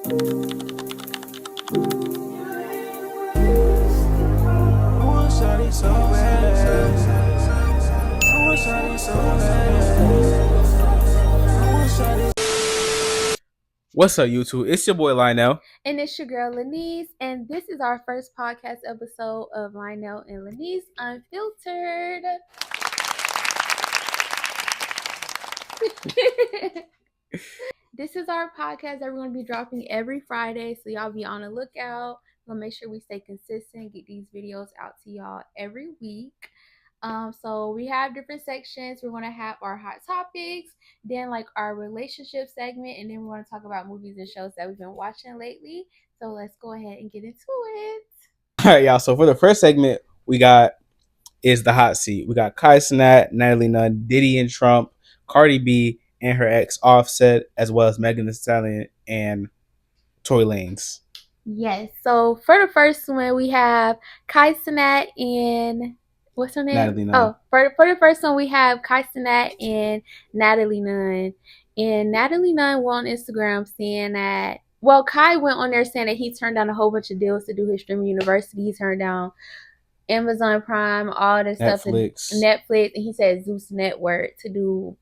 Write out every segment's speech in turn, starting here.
What's up, YouTube? It's your boy Lionel. And it's your girl Laniece, and this is our first podcast episode of Lionel and Laniece Unfiltered. This is our podcast that we're going to be dropping every Friday, so y'all be on the lookout. We'll make sure we stay consistent, get these videos out to y'all every week. So we have different sections. We're going to have our hot topics, then like our relationship segment, and then we're going to talk about movies and shows that we've been watching lately. So let's go ahead and get into it. All right, y'all. So for the first segment, we got is the hot seat. We got Kai Cenat, Natalie Nunn, Diddy and Trump, Cardi B and her ex Offset, as well as Megan Thee Stallion and Tory Lanez. Yes. So for the first one, we have Kai Cenat and what's her name? Natalie Nunn. Oh, for the first one, we have Kai Cenat and Natalie Nunn. And Natalie Nunn went on Instagram saying that, well, Kai went on there saying that he turned down a whole bunch of deals to do his streaming university. He turned down Amazon Prime, all this stuff, Netflix, and he said Zeus Network to do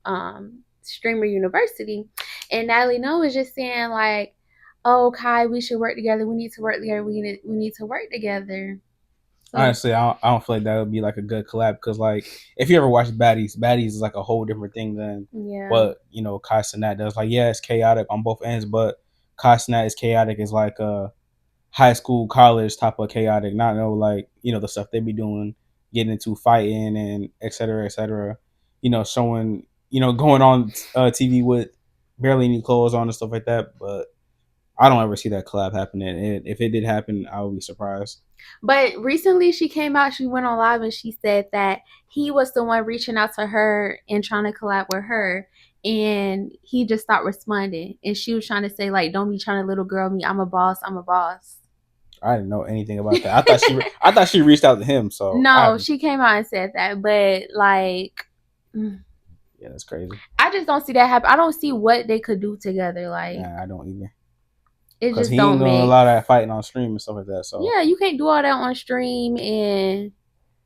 streamer university. And Natalie Nunn was just saying like, "Oh, Kai, we should work together. We need to work together. We need to work together." So, honestly, I don't feel like that would be like a good collab because, like, if you ever watch Baddies is like a whole different thing than what Kai Cenat does. Like, yeah, it's chaotic on both ends, but Kai Cenat is chaotic is like a high school, college type of chaotic, not like the stuff they be doing, getting into fighting and et cetera, showing going on TV with barely any clothes on and stuff like that. But I don't ever see that collab happening. And if it did happen, I would be surprised. But recently she came out, she went on live and she said that he was the one reaching out to her and trying to collab with her. And he just stopped responding. And she was trying to say, like, don't be trying to little girl me. I'm a boss. I'm a boss. I didn't know anything about that. I thought she reached out to him. So no, she came out and said that. But like, yeah, that's crazy. I just don't see that happen. I don't see what they could do together. Like, nah, I don't either. It just he don't ain't doing a lot of that fighting on stream and stuff like that. So yeah, you can't do all that on stream. And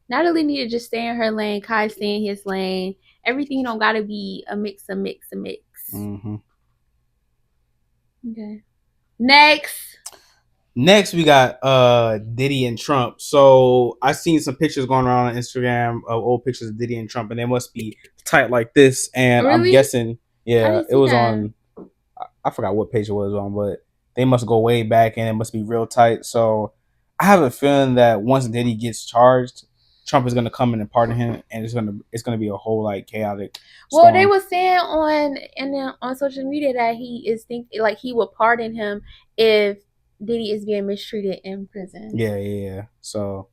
Natalie need to just stay in her lane. Kai stay in his lane. Everything don't gotta be a mix. Mm-hmm. Okay. Next we got Diddy and Trump. So I seen some pictures going around on Instagram of old pictures of Diddy and Trump, and they must be tight like this. And really? I'm guessing, yeah, it was on. I forgot what page it was on, but they must go way back, and it must be real tight. So I have a feeling that once Diddy gets charged, Trump is gonna come in and pardon him, and it's gonna be a whole like chaotic storm. Well, they were saying on social media that he is thinking like he would pardon him if Diddy is being mistreated in prison. Yeah. So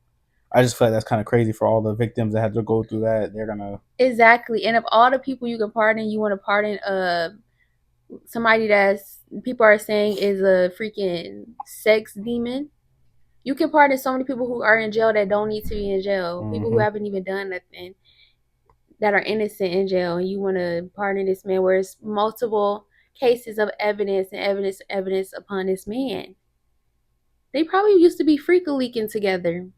I just feel like that's kind of crazy for all the victims that had to go through that. They're gonna exactly, and of all the people you can pardon, you want to pardon somebody that's people are saying is a freaking sex demon. You can pardon so many people who are in jail that don't need to be in jail. Mm-hmm. People who haven't even done nothing, that are innocent in jail, and you want to pardon this man where it's multiple cases of evidence and evidence upon this man. They probably used to be freaking leaking together.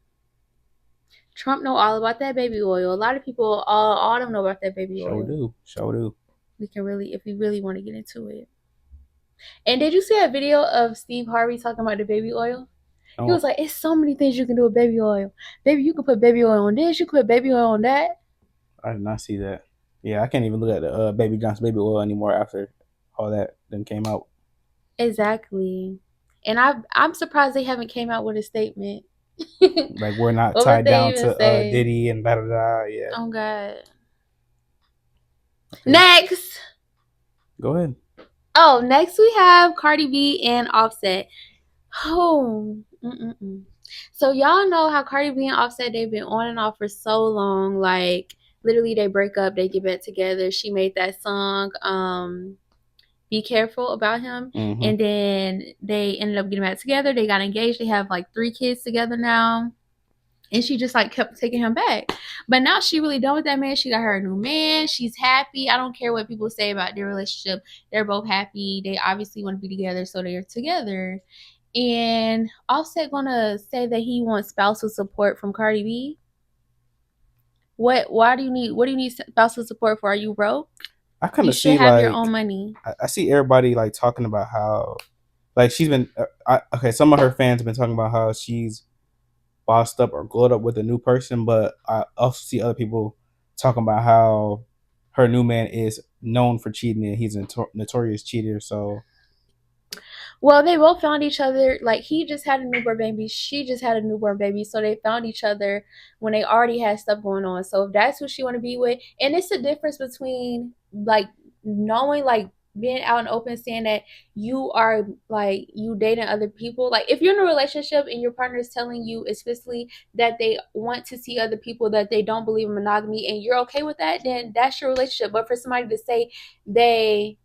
Trump know all about that baby oil. A lot of people, all of them know about that baby oil. Sure do. We can really, if we really want to get into it. And did you see a video of Steve Harvey talking about the baby oil? Oh. He was like, "It's so many things you can do with baby oil. Baby, you can put baby oil on this. You can put baby oil on that." I did not see that. Yeah, I can't even look at the Baby Johnson baby oil anymore after all that then came out. Exactly. And I'm surprised they haven't came out with a statement. Like we're not tied down to Diddy and blah blah blah. Yeah. Oh God. Okay. Next. Go ahead. Oh, next we have Cardi B and Offset. Oh. So y'all know how Cardi B and Offset, they've been on and off for so long. Like literally they break up, they get back together. She made that song, Be Careful, about him. Mm-hmm. And then they ended up getting back together. They got engaged. They have like 3 kids together now. And she just like kept taking him back. But now she really done with that man. She got her a new man. She's happy. I don't care what people say about their relationship. They're both happy. They obviously want to be together, so they're together. And Offset gonna say that he wants spousal support from Cardi B. What do you need spousal support for? Are you broke? I kind You of should see have your own like money. I see everybody like talking about how like she's been okay. Some of her fans have been talking about how she's bossed up or glowed up with a new person, but I also see other people talking about how her new man is known for cheating and he's a notorious cheater. So Well, they both found each other. Like he just had a newborn baby, she just had a newborn baby, so they found each other when they already had stuff going on. So if that's who she want to be with, and it's the difference between like knowing like being out and open saying that you are like you dating other people. Like if you're in a relationship and your partner is telling you explicitly that they want to see other people, that they don't believe in monogamy, and you're okay with that, then that's your relationship. But for somebody to say they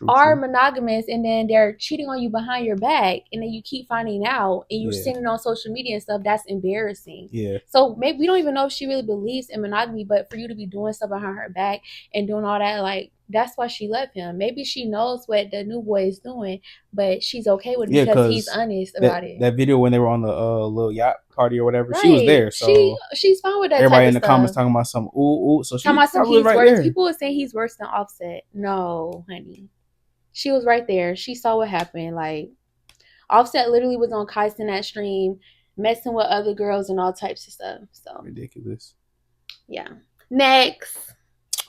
are true. monogamous and then they're cheating on you behind your back and then you keep finding out and you're Yeah. seeing it on social media and stuff, that's embarrassing. Yeah. So maybe we don't even know if she really believes in monogamy, but for you to be doing stuff behind her back and doing all that, like that's why she left him. Maybe she knows what the new boy is doing, but she's okay with it Yeah, because he's because honest that about it. that video when they were on the little yacht party or whatever, she was Right. there. So She's fine with that type everybody of in the comments stuff. talking about some ooh ooh. So Talking she about some probably was he's right worse. there. People are saying he's worse than Offset. No, honey. She was right there. She saw what happened. Like Offset literally was on Kai that stream, messing with other girls and all types of stuff. So Ridiculous. yeah. Next.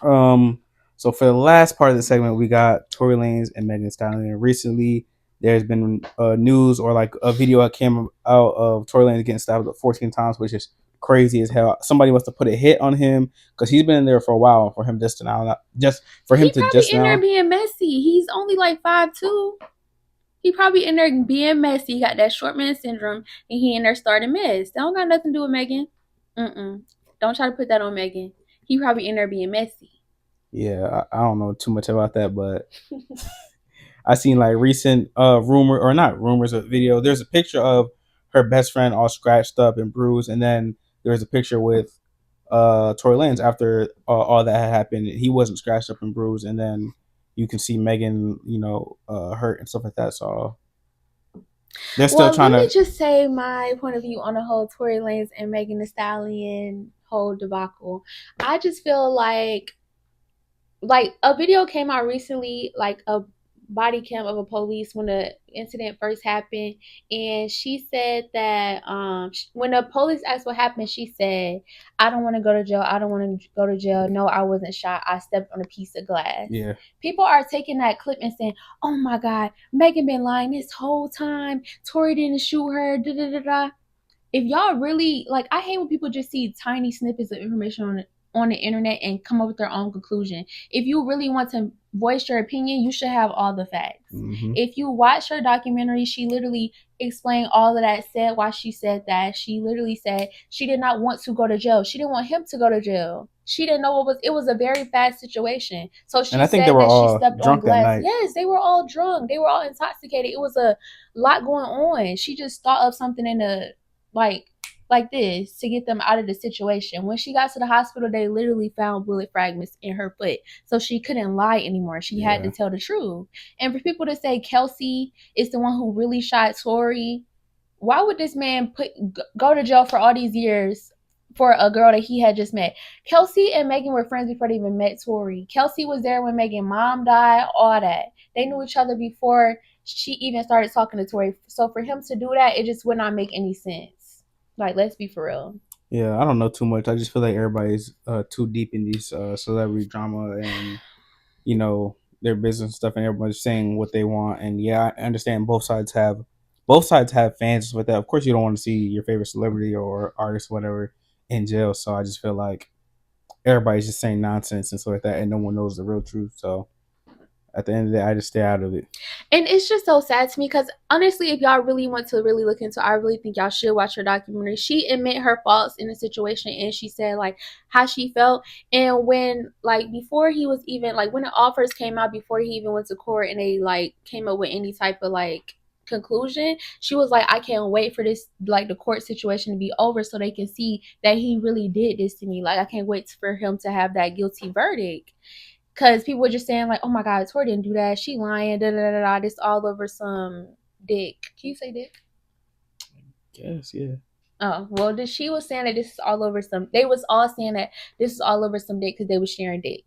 So for the last part of the segment, we got Tory Lanez and Megan Thee Stallion. Recently, there's been news or like a video that came out of Tory Lanez getting stabbed 14 times, which is crazy as hell. Somebody must have put a hit on him because he's been in there for a while. For him just to now, just for him He to probably just in there now, being messy. He's only like 5'2". He probably in there being messy. He got that short man syndrome and he in there starting mess. That don't got nothing to do with Megan. Don't try to put that on Megan. He probably in there being messy. yeah, I don't know too much about that, but I seen like recent rumor or not rumors of video. There's a picture of her best friend all scratched up and bruised, and then there's a picture with Tory Lanez after all that had happened. He wasn't scratched up and bruised, and then you can see Megan, hurt and stuff like that. So they're still Well, trying let me to. just say my point of view on the whole Tory Lanez and Megan Thee Stallion whole debacle. I just feel like a video came out recently, like a body cam of a police when the incident first happened, and she said that when the police asked what happened, she said, "I don't want to go to jail. I don't want to go to jail. No, I wasn't shot. I stepped on a piece of glass." Yeah, People are taking that clip and saying, "Oh my God, Megan been lying this whole time. Tory didn't shoot her." Da da da da. If y'all really like, I hate when people just see tiny snippets of information on the internet and come up with their own conclusion. If you really want to voice your opinion, you should have all the facts. mm-hmm. If you watch her documentary, she literally explained all of that, said why she said that. She literally said she did not want to go to jail. She didn't want him to go to jail. She didn't know it was a very bad situation. So And she I think they said were that she all stepped on drunk that glass. night. Yes, they were all drunk. They were all intoxicated. It was a lot going on. She just thought of something in the like this to get them out of the situation. When she got to the hospital, they literally found bullet fragments in her foot. So she couldn't lie anymore. She had to Yeah, tell the truth. And for people to say Kelsey is the one who really shot Tory, why would this man go to jail for all these years for a girl that he had just met? Kelsey and Megan were friends before they even met Tory. Kelsey was there when Megan's mom died, all that. They knew each other before she even started talking to Tory. So for him to do that, it just would not make any sense. Like, let's be for real. yeah. I don't know too much. I just feel like everybody's too deep in these celebrity drama and their business stuff, and everybody's saying what they want. And yeah, I understand both sides have fans with that. Of course, you don't want to see your favorite celebrity or artist, whatever, in jail. So I just feel like everybody's just saying nonsense and stuff like that, and no one knows the real truth. So at the end of the day, I just stay out of it. And it's just so sad to me because honestly, if y'all really want to really look into it, I really think y'all should watch her documentary. She admit her faults in the situation and she said like how she felt. And when like before he was even like when the offers came out before he even went to court and they like came up with any type of like conclusion, she was like, I can't wait for this, like, the court situation to be over so they can see that he really did this to me. Like, I can't wait for him to have that guilty verdict. Because people were just saying, like, oh my God, Tori didn't do that. She lying, da da da da. This all over some dick. Can you say dick? Yes, yeah. Oh, well, she was saying that this is all over some, they was all saying that this is all over some dick because they was sharing dick.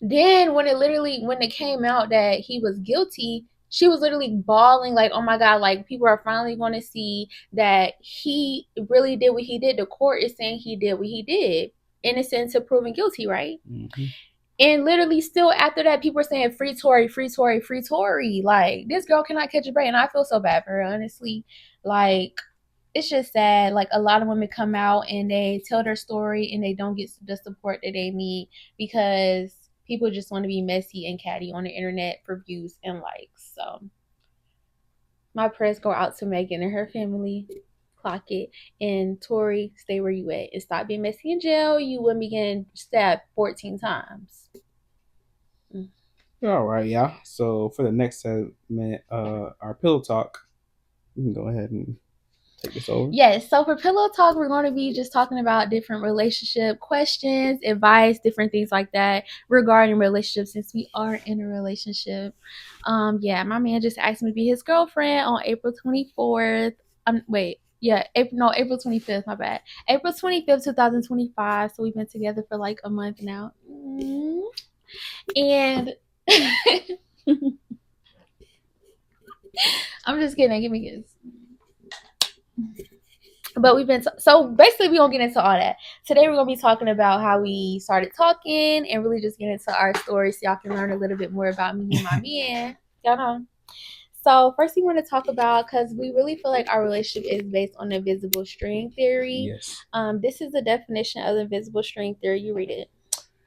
Then when it came out that he was guilty, she was literally bawling like, oh my God, like, people are finally going to see that he really did what he did. The court is saying he did what he did, innocent to proven guilty, right? Mm-hmm. And literally still after that, people are saying free Tori, free Tori, free Tori. Like, this girl cannot catch a break. And I feel so bad for her, honestly. Like, it's just sad. Like, a lot of women come out and they tell their story and they don't get the support that they need because people just want to be messy and catty on the internet for views and likes. So my prayers go out to Megan and her family. Clock it. And Tori, stay where you at and stop being messy in jail. You wouldn't be getting stabbed 14 times. All right, yeah. So for the next segment, our pillow talk, you can go ahead and take this over. Yes, so for Pillow Talk, we're going to be just talking about different relationship questions, advice, different things like that regarding relationships since we are in a relationship. Yeah, my man just asked me to be his girlfriend on April 24th. April 25th, my bad. April 25th, 2025. So we've been together for like a month now. And I'm just kidding. Give me this. But we've been so basically we're gonna get into all that today. We're gonna be talking about how we started talking and really just get into our stories so y'all can learn a little bit more about me and my man. Y'all know. So first we want to talk about, because we really feel like our relationship is based on the invisible string theory. Yes. This is the definition of the invisible string theory. You read it.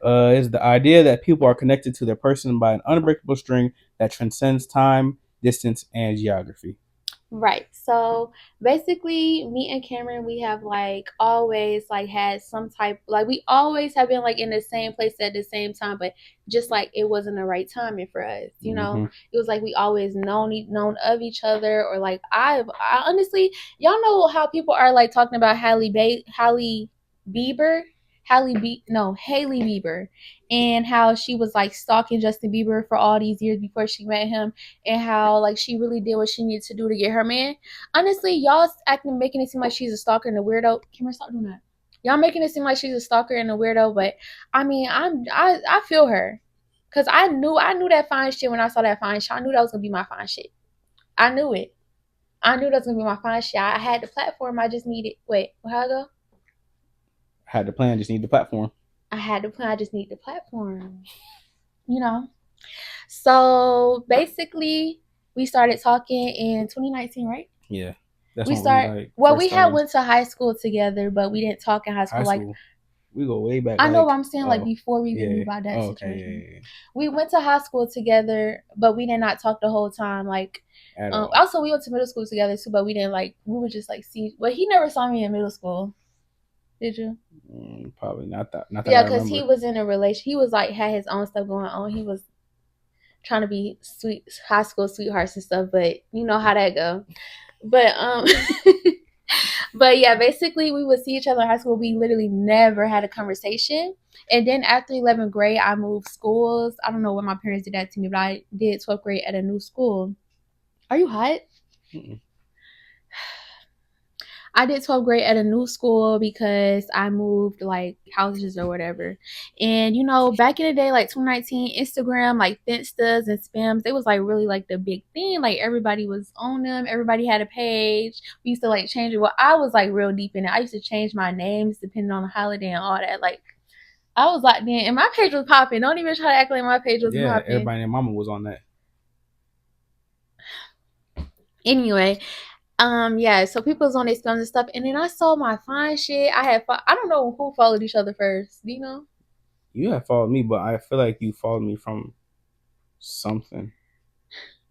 Is the idea that people are connected to their person by an unbreakable string that transcends time, distance, and geography. Right. So basically, me and Cameron, we have like always like had some type, like we always have been like in the same place at the same time, but just like it wasn't the right timing for us. You know, it was like we always known of each other, or like I honestly, y'all know how people are like talking about Hailey Bieber. Hailey Bieber, and how she was like stalking Justin Bieber for all these years before she met him, and how like she really did what she needed to do to get her man. Honestly, y'all making it seem like she's a stalker and a weirdo. Kimmer, stop doing that. Y'all making it seem like she's a stalker and a weirdo, but I mean, I feel her, cause I knew that fine shit when I saw that fine shit. I knew that was gonna be my fine shit. I knew it. I knew that was gonna be my fine shit. I had the platform. I just needed. Wait, how I go? Had the plan, just need the platform. I had the plan. I just need the platform. You know. So basically, we started talking in 2019, right? Yeah. That's we went to high school together, but we didn't talk in high school. Like, we go way back. I know what I'm saying. Like before we even knew about that situation, yeah. We went to high school together, but we did not talk the whole time. Like, also we went to middle school together too, but we didn't like. We would just like see. Well, he never saw me in middle school. Did you? Probably not that. Yeah, because he was in a relation. He was like had his own stuff going on. He was trying to be sweet high school sweethearts and stuff, but you know how that go. But but yeah, basically we would see each other in high school. We literally never had a conversation. And then after 11th grade, I moved schools. I don't know when my parents did that to me, but I did 12th grade at a new school. Are you hot? Mm-mm. I did 12th grade at a new school because I moved like houses or whatever. And you know, back in the day, like 2019, Instagram, like Finstas and Spams, it was like really like the big thing. Like everybody was on them. Everybody had a page. We used to like change it. Well, I was like real deep in it. I used to change my names depending on the holiday and all that. Like I was like, then, and my page was popping. Don't even try to act like my page was popping. Yeah, everybody and mama was on that. Anyway. Yeah, so people was on their spams and stuff, and then I saw my fine shit. I don't know who followed each other first. Do you know? You have followed me, but I feel like you followed me from something.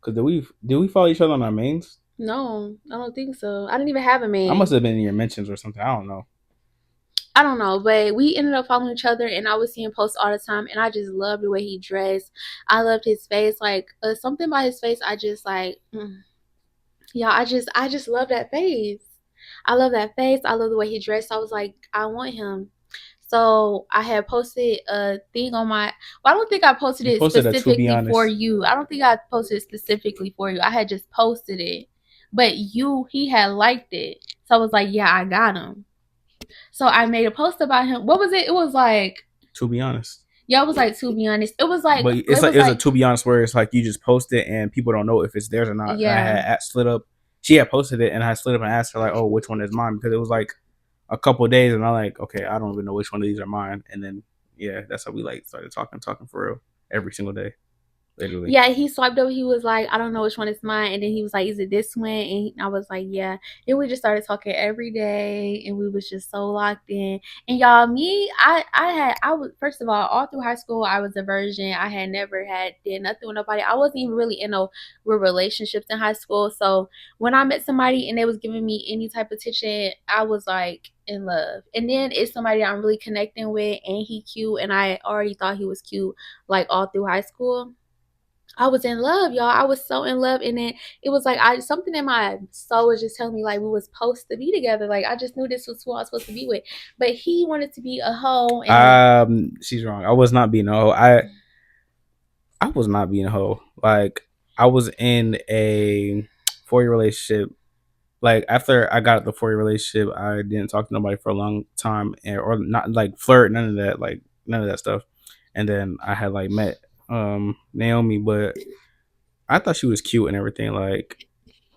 Cause did we follow each other on our mains? No, I don't think so. I didn't even have a main. I must have been in your mentions or something. I don't know. I don't know, but we ended up following each other, and I was seeing posts all the time, and I just loved the way he dressed. I loved his face, like something about his face. I just like. Yeah, I just love that face. I love that face. I love the way he dressed. I was like, I want him. So I had posted a thing on my. Well, I don't think I posted You it posted a to be specifically for honest. you. I don't think I posted it specifically for you. I had just posted it, but he had liked it. So I was like, yeah, I got him. So I made a post about him. What was it? It was like, To be honest. yeah, it was like, to be honest, it was like, But it was it's a like, to be honest where it's like you just post it and people don't know if it's theirs or not. And I yeah. had slid up. She had posted it and I slid up and asked her like, oh, which one is mine? Because it was like a couple of days and I'm like, okay, I don't even know which one of these are mine. And then yeah, that's how we like started talking for real every single day, literally. Yeah, he swiped over. He was like, I don't know which one is mine. And then he was like, is it this one? And I was like, yeah. And we just started talking every day. And we was just so locked in. And y'all, I was, first of all through high school, I was a virgin. I had never did nothing with nobody. I wasn't even really in no real relationships in high school. So when I met somebody and they was giving me any type of attention, I was like in love. And then it's somebody I'm really connecting with and he cute. And I already thought he was cute like all through high school. I was in love, y'all. I was so in love, and then it was like I something in my soul was just telling me like we was supposed to be together. Like I just knew this was who I was supposed to be with. But he wanted to be a hoe, and She's wrong. I was not being a hoe. I was not being a hoe. Like I was in a 4-year relationship. Like after I got out the 4-year relationship, I didn't talk to nobody for a long time, or not like flirt, none of that, like none of that stuff. And then I had like met Naomi, but I thought she was cute and everything. Like,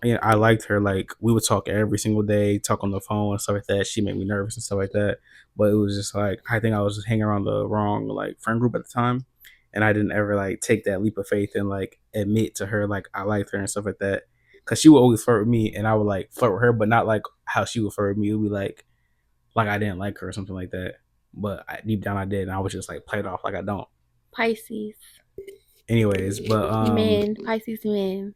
you know, I liked her. Like, we would talk every single day, talk on the phone and stuff like that. She made me nervous and stuff like that. But it was just like I think I was just hanging around the wrong like friend group at the time, and I didn't ever like take that leap of faith and like admit to her like I liked her and stuff like that. Cause she would always flirt with me, and I would like flirt with her, but not like how she would flirt with me. It would be like I didn't like her or something like that. But deep down I did, and I was just like played off like I don't. Pisces Anyways, but men, Pisces men.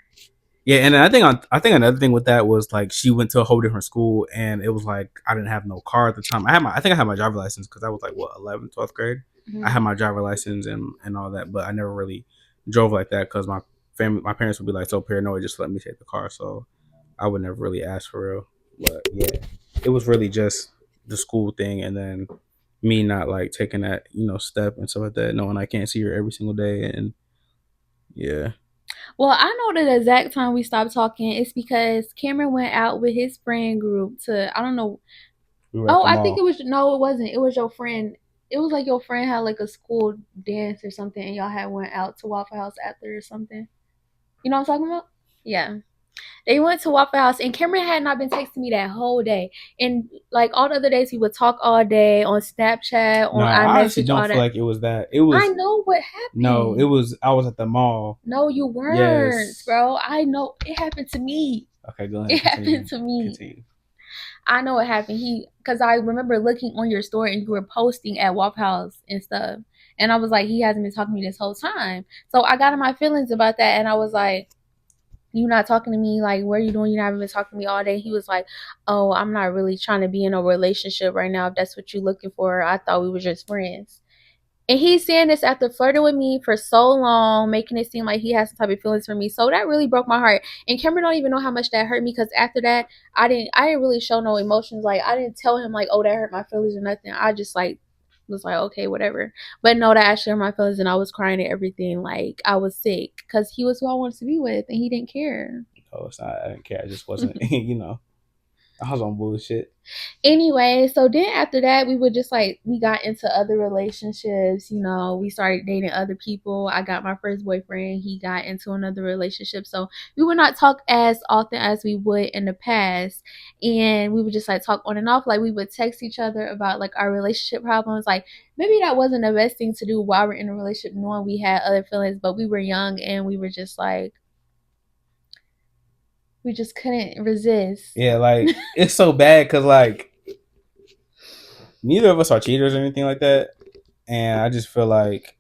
yeah, and I think another thing with that was like she went to a whole different school, and it was like I didn't have no car at the time. I think I had my driver license because I was like what 11th, 12th grade. I had Mm-hmm. my driver license and all that, but I never really drove like that because my parents would be like so paranoid just to let me take the car, so I would never really ask for real. But yeah, it was really just the school thing, and then me not like taking that step and stuff like that, knowing I can't see her every single day, and yeah, Well, I know the exact time we stopped talking. It's because Cameron went out with his friend group to I don't know. we were at Oh, the I think it mall. was no, it wasn't. It was your friend. It was like your friend had like a school dance or something, and y'all had went out to Waffle House after or something. You know what I'm talking about? Yeah. They went to Waffle House, and Cameron had not been texting me that whole day. And like all the other days, we would talk all day on Snapchat, No, on I honestly iMessage, don't all feel that. like it was that. It I was know what no, it happened. was I was at the mall. No, you weren't, Yes. bro. I know it happened to me. Okay, go It ahead. happened Continue. to me. Continue. I know what happened. Because I remember looking on your story and you were posting at Waffle House and stuff. And I was like, he hasn't been talking to me this whole time. So I got in my feelings about that, and I was like, you not talking to me, like what are you doing, you haven't been talking to me all day. He was like, oh, I'm not really trying to be in a relationship right now if that's what you're looking for. I thought we were just friends. And he's saying this after flirting with me for so long, making it seem like he has some type of feelings for me. So that really broke my heart. And Cameron don't even know how much that hurt me because after that, I didn't really show no emotions. Like I didn't tell him like, oh, that hurt my feelings or nothing. I just like was like, okay, whatever. But no, that actually hurt my feelings, and I was crying and everything. Like I was sick because he was who I wanted to be with, and he didn't care. No, it's not. I didn't care. I just wasn't. I was on bullshit. Anyway, so then after that, we would just like we got into other relationships. You know, we started dating other people. I got my first boyfriend. He got into another relationship, so we would not talk as often as we would in the past. And we would just like talk on and off. Like we would text each other about like our relationship problems. Like maybe that wasn't the best thing to do while we're in a relationship, knowing we had other feelings, but we were young and we were just like we just couldn't resist. Yeah, like it's so bad because like neither of us are cheaters or anything like that, and I just feel like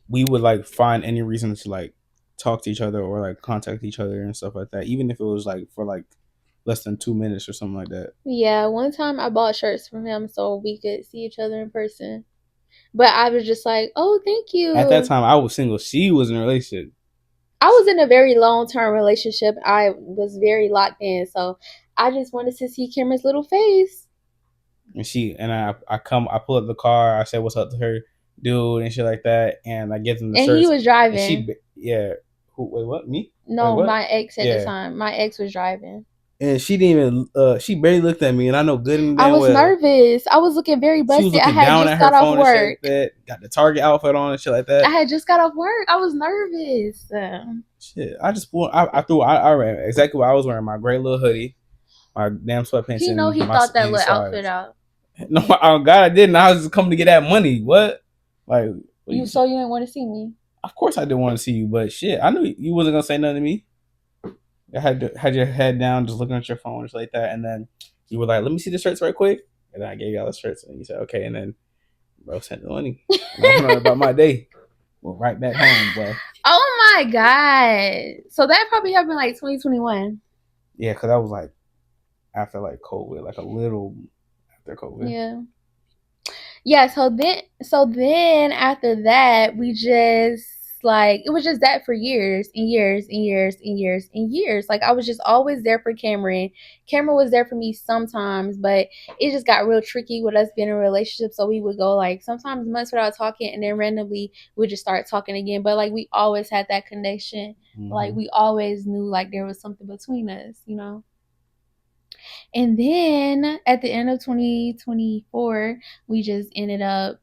we would like find any reason to like talk to each other or like contact each other and stuff like that, even if it was like for like less than 2 minutes or something like that. Yeah, one time I bought shirts from him so we could see each other in person. But I was just like, oh, thank At that you. time, I was single. She was in a relationship. I was in a very long-term relationship. I was very locked in, so I just wanted to see Cameron's little face. And I pull up the car, I say what's up to her dude and shit like that, and I give them the And he shirts. was And driving. wait, what? Me? Wait, No, what? my ex at the Yeah. time. My ex was driving. And she didn't even she barely looked at me, and I know good and I damn was well nervous. I was looking very she was busted. I looking had down just at her got off phone and shit work. like that. Got the Target outfit on and shit like I that. had just got off work. I was nervous. Shit, I just pulled. I ran exactly what I was wearing: my gray little hoodie, my damn sweatpants, He know and he my thought that and little outfit slides. out. No, oh God, I didn't. I was just coming to get that money. What? Like, what You so you didn't want to see me? Of course, I didn't want to see you, but shit, I knew you wasn't gonna say nothing to me. I had your head down, just looking at your phone, just like that, and then you were like, "Let me see the shirts right quick," and then I gave you all the shirts, and you said, "Okay," and then bro sent the money, and I went on about my day. Well, right back home, boy. Oh my god! So that probably happened like 2021. Yeah, because that was like after like COVID, like a little after COVID. Yeah. Yeah, so then after that, we just like it was just that for years and years and years and years and years. Like I was just always there for Cameron. Cameron was there for me sometimes, but it just got real tricky with us being in a relationship. So we would go like sometimes months without talking, and then randomly we'd just start talking again. But like we always had that connection. Like we always knew like there was something between us, you know. And then at the end of 2024, we just ended up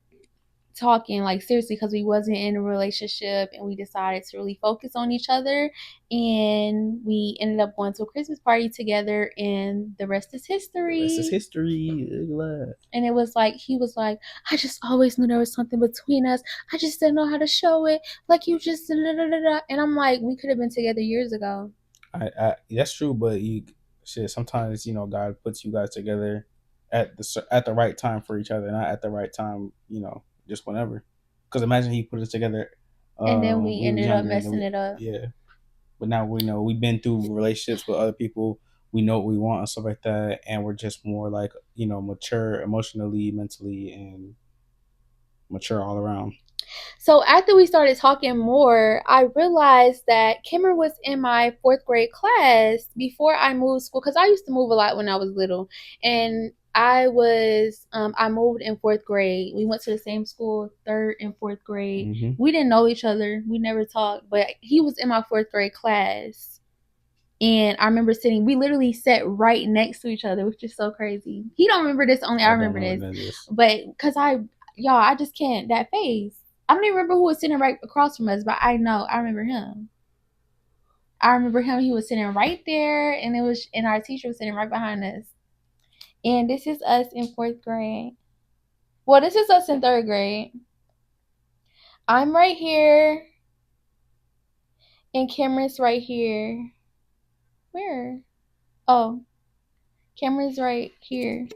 talking like seriously because we wasn't in a relationship, and we decided to really focus on each other, and we ended up going to a Christmas party together, and the rest is history. This is history. And it was like he was like, I just always knew there was something between us. I just didn't know how to show it. Like you just da, da, da, da. And I'm like, we could have been together years ago. That's true, but sometimes God puts you guys together at the right time for each other, not at the right time, just whenever. Because imagine he put us together, and then we we was ended up younger, messing it up. yeah. But now we know we've been through relationships with other people. We know what we want and stuff like that, and we're just more like mature emotionally, mentally, and mature all around. So after we started talking more, I realized that Kimmer was in my fourth grade class before I moved school, because I used to move a lot when I was little, and I moved in fourth grade. We went to the same school, third and fourth grade. Mm-hmm. We didn't know each other. We never talked, but he was in my fourth grade class. And I remember we literally sat right next to each other, which is so crazy. He don't remember this, only I remember this. But because y'all, I just can't, that face. I don't even remember who was sitting right across from us, but I remember him. I remember him. He was sitting right there, and our teacher was sitting right behind us. And this is us in fourth grade. Well, this is us in third grade. I'm right here, and Cameron's right here. Where? Oh, Cameron's right here.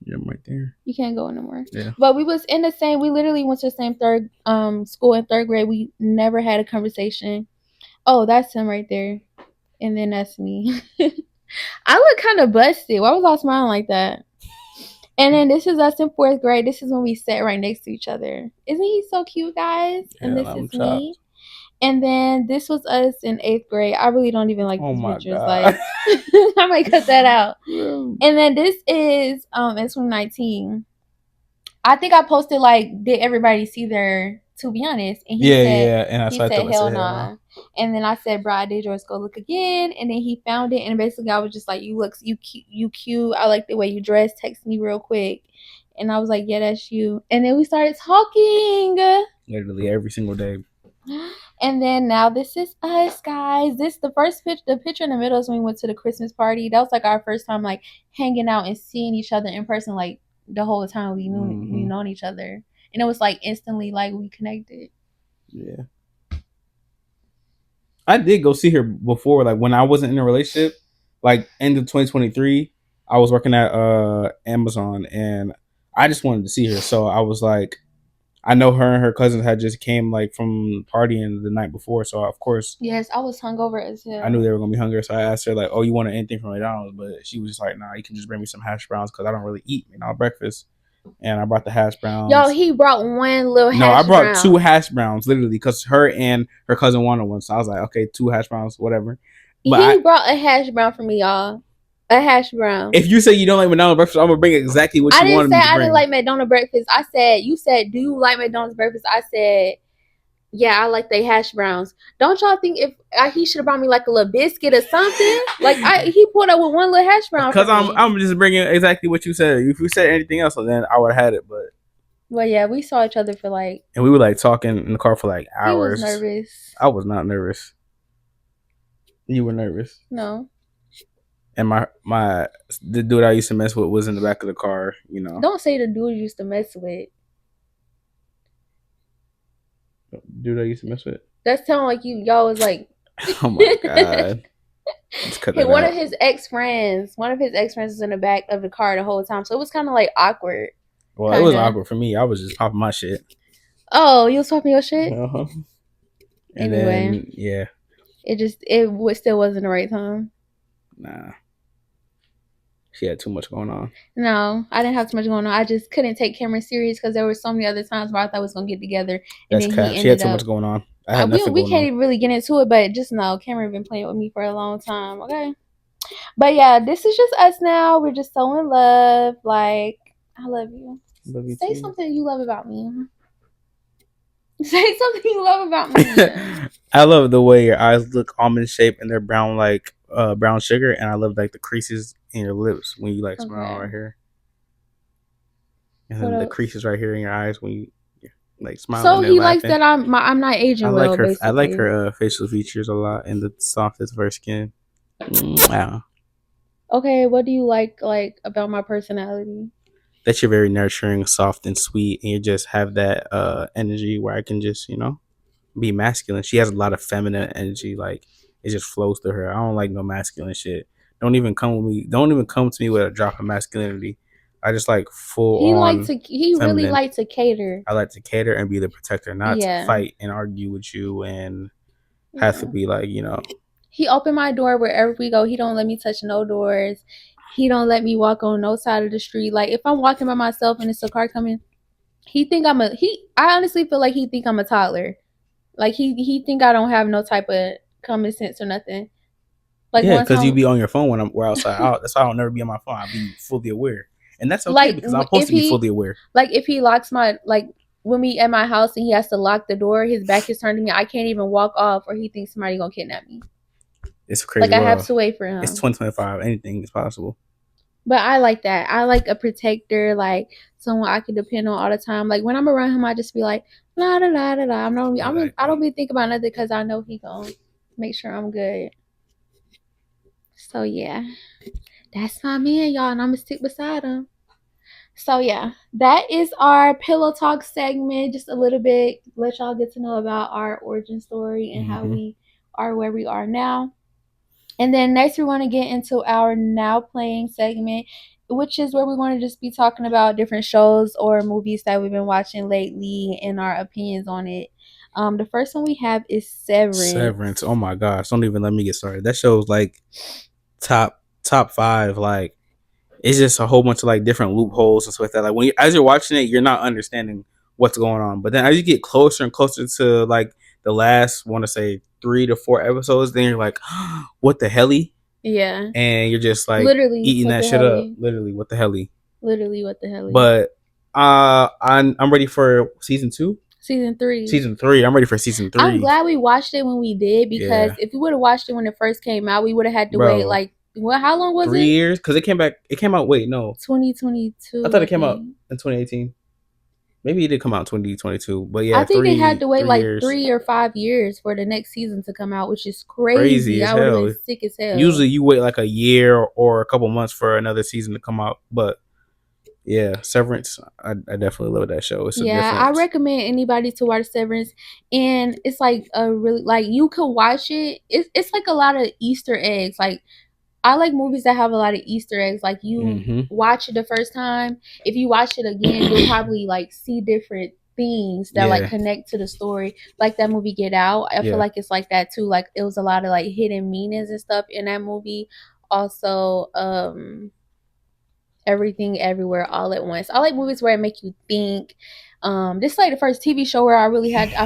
Yeah, I'm right there. You can't go anymore. Yeah. But we was in the same. We literally went to the same third school in third grade. We never had a conversation. Oh, that's him right there, and then that's me. I look kind of busted. Why was I smiling like that? And then this is us in fourth grade. This is when we sat right next to each other. Isn't he so cute, guys? Yeah, and this is me. And then this was us in eighth grade. I really don't even like these pictures. God. Like I might cut that out. And then this is in 2019. I think I posted like, did everybody see their To Be Honest? And he said, and he said hell nah. And then I said, bro, I did yours, go look again. And then he found it, and basically I was just like, you cute. I like the way you dress. Text me real quick. And I was like, yeah, that's you. And then we started talking. Literally every single day. And then now this is us, guys. The picture in the middle is when we went to the Christmas party. That was like our first time like hanging out and seeing each other in person, like the whole time we known each other. And it was like instantly like we connected. Yeah. I did go see her before, like when I wasn't in a relationship, like end of 2023, I was working at Amazon, and I just wanted to see her. So I was like, I know her and her cousins had just came like from partying the night before, so of course, yes, I was hungover as hell. I knew they were gonna be hungry, so I asked her like, "Oh, you want anything from McDonald's?" But she was just like, "Nah, you can just bring me some hash browns because I don't really eat breakfast." and I brought the hash browns. Yo, he brought one little hash brown. No, I brought 2 hash browns, literally, because her and her cousin wanted one. So I was like, okay, 2 hash browns, whatever. But he brought a hash brown for me, y'all. A hash brown. If you say you don't like McDonald's breakfast, I'm gonna bring exactly what you wanted me to bring. I didn't like McDonald's breakfast. I said, you said, do you like McDonald's breakfast? I said, yeah, I like they hash browns. Don't y'all think if he should have brought me like a little biscuit or something? Like he pulled up with one little hash brown. Because I'm just bringing exactly what you said. If you said anything else, then I would have had it. But well, yeah, we saw each other for like, and we were like talking in the car for like hours. He was nervous. I was not nervous. You were nervous. No. And the dude I used to mess with was in the back of the car. You know. Don't say the dude you used to mess with. Dude I used to mess with. That's sounding like y'all was like. Oh my god. Hey, one of his ex friends was in the back of the car the whole time, so it was kind of like awkward. Well, it was awkward for me. I was just popping my shit. Oh, you was popping your shit? Uh-huh. And anyway, then, yeah. It still wasn't the right time. Nah. She had too much going on. No, I didn't have too much going on. I just couldn't take Cameron serious because there were so many other times where I thought we was gonna get together. And that's cap. She had too much going on. I had nothing we can't even really get into it, but just know Cameron been playing with me for a long time. Okay. But yeah, this is just us now. We're just so in love. Like, I love you. Love you Say too. something you love about me. Say something you love about me. I love the way your eyes look almond shaped and they're brown like brown sugar, and I love like the creases in your lips when you like smile right here, and then the creases right here in your eyes when you like smile. So he likes that I'm not aging well. I like her facial features a lot and the softness of her skin. Wow. Okay, what do you like about my personality? That you're very nurturing, soft, and sweet, and you just have that energy where I can just be masculine. She has a lot of feminine energy, like it just flows through her. I don't like no masculine shit. Don't even come to me with a drop of masculinity. I just like full on. He really likes to cater. I like to cater and be the protector, not to fight and argue with you and have to be like, He opened my door wherever we go. He don't let me touch no doors. He don't let me walk on no side of the street. Like if I'm walking by myself and it's a car coming, I honestly feel like he think I'm a toddler. Like he think I don't have no type of common sense or nothing. Like yeah, because you be on your phone when we're outside. That's why I don't never be on my phone. I'll be fully aware, and that's okay because I'm supposed to be fully aware. Like if he locks when we at my house and he has to lock the door, his back is turned to me. I can't even walk off, or he thinks somebody gonna kidnap me. It's crazy. Like I have to wait for him. It's 2025. Anything is possible. But I like that. I like a protector, like someone I can depend on all the time. Like when I'm around him, I just be like, la da da da da. I don't be thinking about nothing because I know he gonna make sure I'm good. So yeah, that's my man, y'all, and I'm gonna stick beside him. So yeah, that is our pillow talk segment. Just a little bit, let y'all get to know about our origin story and how we are where we are now. And then next we want to get into our now playing segment, which is where we want to just be talking about different shows or movies that we've been watching lately and our opinions on it. The first one we have is Severance. Oh my gosh, don't even let me get started. That show's like top 5. Like it's just a whole bunch of like different loopholes and stuff like that. Like as you're watching it, you're not understanding what's going on. But then as you get closer and closer to like the last, want to say 3 to 4 episodes, then you're like, what the helly? Yeah. And you're just like literally eating that shit up. Literally, what the helly? Literally, what the helly? But I'm ready for season 2. Season 3. I'm ready for season 3. I'm glad we watched it when we did because if we would have watched it when it first came out, we would have had to wait like how long was 3 years? Because it came out. Wait, no. 2022. I thought it came out in 2018. Maybe it did come out in 2022, but yeah, I think they had to wait like 3 or 5 years for the next season to come out, which is crazy. I would have been sick as hell. Usually, you wait like a year or a couple months for another season to come out, but yeah, Severance, I definitely love that show. It's I recommend anybody to watch Severance, and it's like a really like you could watch it. It's like a lot of Easter eggs, like. I like movies that have a lot of Easter eggs. Like you watch it the first time. If you watch it again, you'll probably like see different things that like connect to the story. Like that movie Get Out. I feel like it's like that too. Like it was a lot of like hidden meanings and stuff in that movie. Also, everything everywhere all at once. I like movies where it make you think. This is like the first TV show where I feel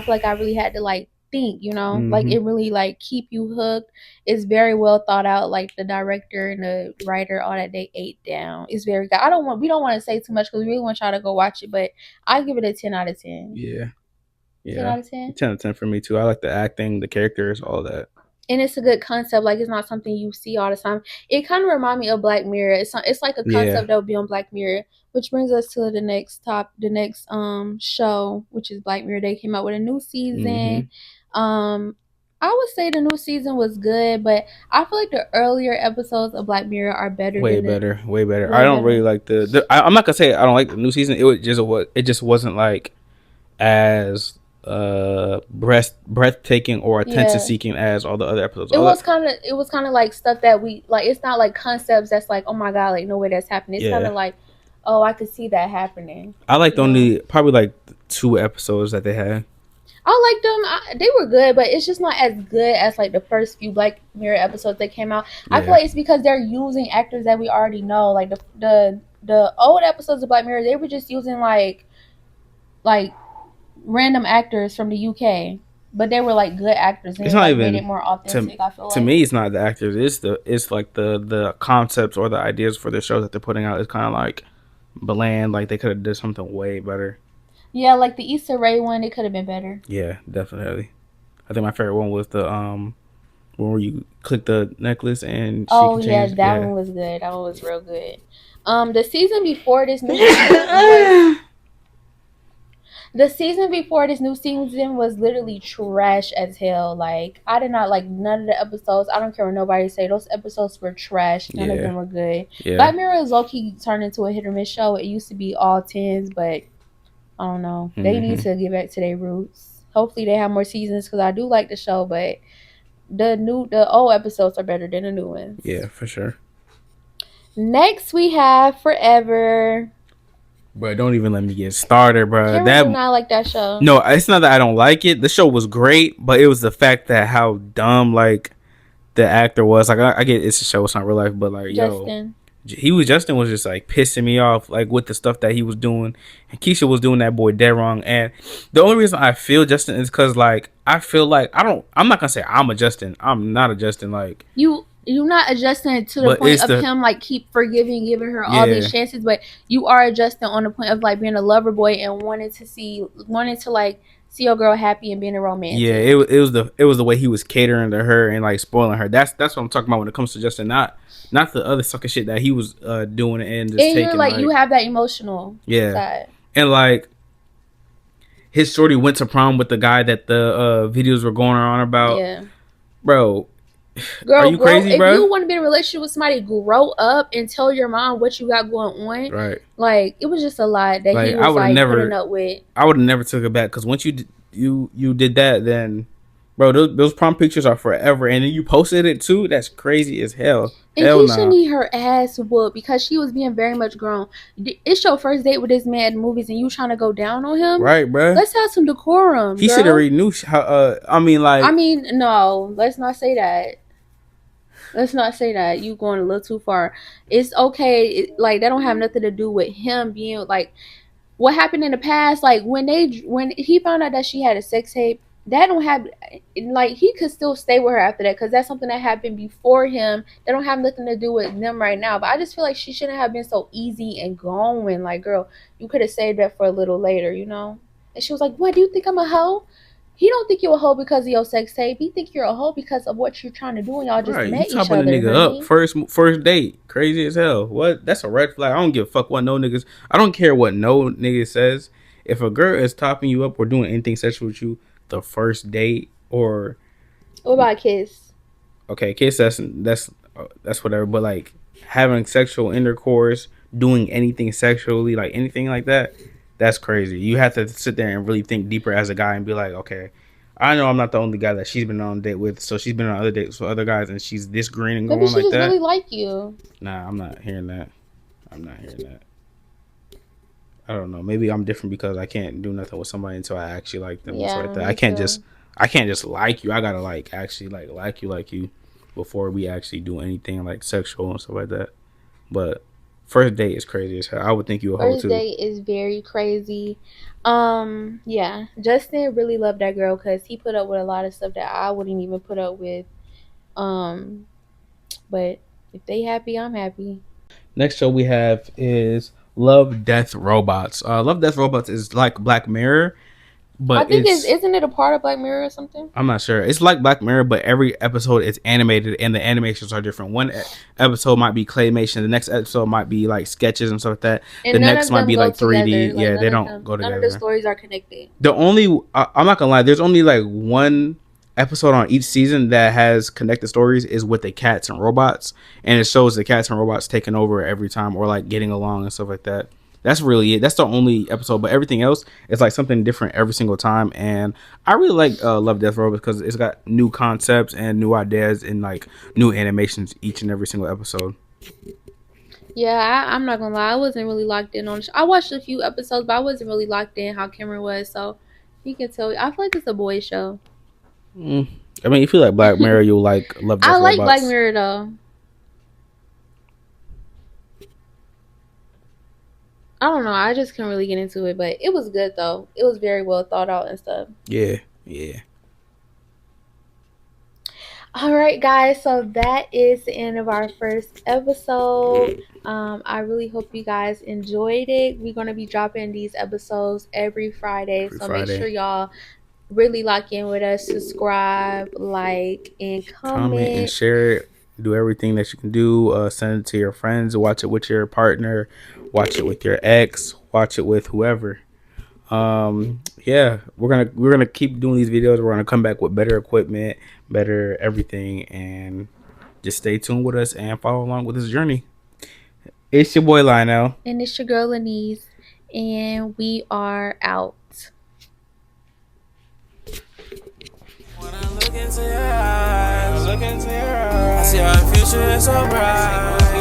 like I really had to like think, you know, like it really like keep you hooked. It's very well thought out. Like the director and the writer, all that they ate down. It's very good. We don't want to say too much because we really want y'all to go watch it, but I give it a 10 out of 10. Yeah. 10 out of 10. 10 out of 10 for me too. I like the acting, the characters, all that. And it's a good concept. Like it's not something you see all the time. It kind of reminds me of Black Mirror. It's like a concept that would be on Black Mirror, which brings us to the next show, which is Black Mirror. They came out with a new season. I would say the new season was good, but I feel like the earlier episodes of Black Mirror are better. Way better. I don't really like I'm not gonna say I don't like the new season. It just wasn't like as breathtaking or attention seeking as all the other episodes. It was kind of like stuff that we like. It's not like concepts that's like, oh my god, like no way that's happening. It's kind of like, oh, I could see that happening. I liked only probably like 2 episodes that they had. I liked them. They were good, but it's just not as good as like the first few Black Mirror episodes that came out. I feel like it's because they're using actors that we already know. Like the old episodes of Black Mirror, they were just using like random actors from the UK, but they were like good actors. And it's not even made it more authentic. I feel to me, it's not the actors. It's like the concepts or the ideas for the shows that they're putting out. It's kind of like bland. Like they could have did something way better. Yeah, like the Issa Rae one, it could have been better. Yeah, definitely. I think my favorite one was the one where you click the necklace and that one was good. That one was real good. The season before this new season the season before this new season was literally trash as hell. Like I did not like none of the episodes. I don't care what nobody say. Those episodes were trash. None of them were good. Black Mirror is low-key turned into a hit or miss show. It used to be all 10s, but I don't know. They need to get back to their roots. Hopefully they have more seasons because I do like the show, but the old episodes are better than the new ones. Yeah, for sure. Next we have Forever. Bro, don't even let me get started, bro. I do not like that show. No, it's not that I don't like it. The show was great, but it was the fact that how dumb like the actor was. Like I get it's a show, it's not real life, but like Justin was just like pissing me off like with the stuff that he was doing, and Keisha was doing that boy dead wrong. And the only reason I feel Justin is because like I feel like I'm not gonna say I'm a Justin. I'm not a Justin. Like you're not adjusting to the point of him like keep forgiving, giving her all these chances, but you are adjusting on the point of like being a lover boy and wanting to like see your girl happy and being a romantic. Yeah, it was the way he was catering to her and like spoiling her. That's what I'm talking about when it comes to Justin. Not the other sucker shit that he was doing and just taking. And like you have that emotional side. And like his shorty went to prom with the guy that the videos were going on about. Yeah, bro. Girl, are you crazy, bro? If you want to be in a relationship with somebody, grow up and tell your mom what you got going on. Right. Like it was just a lot that he was putting up with. I would have never took it back because once you did that, then bro, those prom pictures are forever, and then you posted it too. That's crazy as hell. And Keisha need her ass whooped because she was being very much grown. It's your first date with this man at the movies, and you trying to go down on him, right, bro? Let's have some decorum. He should have already knew how. No, let's not say that. Let's not say that. You going a little too far. It's okay. Like that don't have nothing to do with him being like what happened in the past. Like when he found out that she had a sex tape, that don't have like he could still stay with her after that because that's something that happened before him. That don't have nothing to do with them right now. But I just feel like she shouldn't have been so easy and going. Like, girl, you could have saved that for a little later, you know. And she was like, "What? Do you think I'm a hoe?" He don't think you're a hoe because of your sex tape. He think you're a hoe because of what you're trying to do, and y'all just met each other. You topping a nigga up first date, crazy as hell. What? That's a red flag. I don't give a fuck what no niggas. I don't care what no nigga says. If a girl is topping you up or doing anything sexual with you, the first date or what about a kiss? Okay, kiss. That's whatever. But like having sexual intercourse, doing anything sexually, like anything like that. That's crazy. You have to sit there and really think deeper as a guy and be like, okay, I know I'm not the only guy that she's been on a date with, so she's been on other dates with other guys, and she's this green and going like that. Maybe she just really like you. Nah, I'm not hearing that. I don't know. Maybe I'm different because I can't do nothing with somebody until I actually like them. Yeah, like that. I can't just like you. I gotta like actually like you before we actually do anything like sexual and stuff like that. But First date is crazy as hell. I would think you a hoe First too. date is very crazy. Yeah, Justin really loved that girl because he put up with a lot of stuff that I wouldn't even put up with. Um, but if they happy, I'm happy. Next show we have is Love, Death, Robots. Love, Death, Robots is like Black Mirror, I but think it's it's isn't it a part of Black Mirror or something? I'm not sure. It's like Black Mirror, but every episode is animated and the animations are different. One episode might be claymation, the next episode might be like sketches and stuff like that. The And none next of might them be go like 3D. together. Like Yeah, they don't go none of the together. stories are connected. The only I'm not gonna lie, there's only like one episode on each season that has connected stories is with the cats and robots, and it shows the cats and robots taking over every time or like getting along and stuff like that. That's really it. That's the only episode, but everything else is like something different every single time. And I really like Love, Death, Robots because it's got new concepts and new ideas and like new animations each and every single episode. Yeah, I'm not gonna lie. I wasn't really locked in on the show. I watched a few episodes, but I wasn't really locked in how Cameron was. So you can tell. I feel like it's a boy show. Mm. I mean, if you like Black Mirror, you'll like Love, I Death, like Black Robots. Mirror though. I don't know. I just couldn't really get into it, but it was good though. It was very well thought out and stuff. Yeah, yeah. All right, guys. So that is the end of our first episode. I really hope you guys enjoyed it. We're gonna be dropping these episodes every Friday, Every so make sure Friday. y'all really lock in with us. Subscribe, like, and Comment and comment. share it. Do everything that you can do. Send it to your friends. Watch it with your partner. Watch it with your ex. Watch it with whoever. Yeah, we're gonna keep doing these videos. We're gonna come back with better equipment, better everything, and just stay tuned with us and follow along with this journey. It's your boy Lionel. And it's your girl Laniece, and we are out. When I look into your eyes, I see our future is so bright.